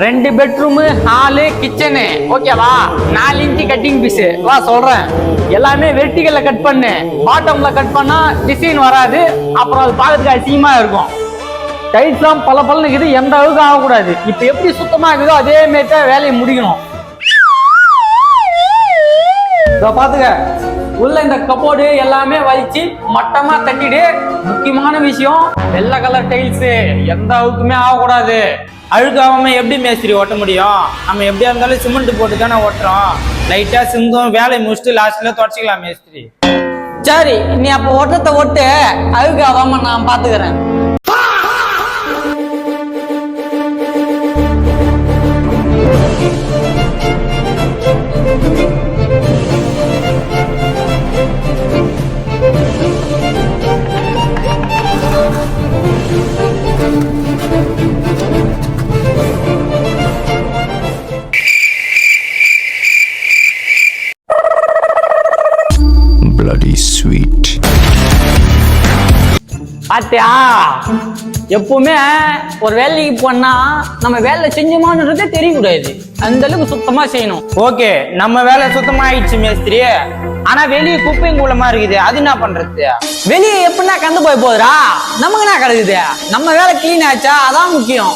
2 bedroom, hall, kitchen, ஓகேவா? 4 inch cutting piece. வா சொல்றேன், எல்லாமே வெர்டிகல்ல கட் பண்ணு. பாட்டம்ல கட் பண்ணா டிசைன் வராது, அப்புறம் அது பார்க்கறதுக்கு அசிங்கமா இருக்கும். டைல்ஸ்லாம் பல இருக்குது, எந்த அளவுக்கு ஆகக்கூடாது. இப்ப எப்படி சுத்தமா இருக்குதோ அதே மாதிரி தான் வேலையை முடிக்கணும். பாத்துக்க, உள்ள இந்த கபோர்டு எல்லாமே வலிச்சு மட்டமா தட்டிடு. முக்கியமான விஷயம், வெள்ளை கலர் டைல்ஸ் எந்த அளவுக்குமே ஆகக்கூடாது. அழுக்காகாம எப்படி மேஸ்திரி ஓட்ட முடியும்? நம்ம எப்படியா இருந்தாலும் சிமெண்ட் போட்டு தானே ஓட்டுறோம். லைட்டா சிந்தும், வேலையை முடிச்சுட்டு லாஸ்ட்ல தொடச்சிக்கலாம் மேஸ்திரி. சரி, நீ அப்ப ஓட்டத்தை ஓட்டு, அழுக்காகாம நான் பாத்துக்கிறேன். Bloody sweet. பாத்தியா, எப்பவுமே ஒரு வேலைக்கு போனா நம்ம வேலை செஞ்சோமான்றதே தெரியக்கூடாது. அந்த அளவுக்கு சுத்தமா செய்யணும். ஓகே, நம்ம வேலை சுத்தமா ஆயிடுச்சு மேஸ்திரி. ஆனா வெளியே குப்பையும் கூலமா இருக்குது, அது என்ன பண்றது? வெளியே எப்படின்னா கண்டு போய் போகுதுரா, நமக்கு என்ன கிடக்குது? நம்ம வேலை கிளீன் ஆச்சா, அதான் முக்கியம்.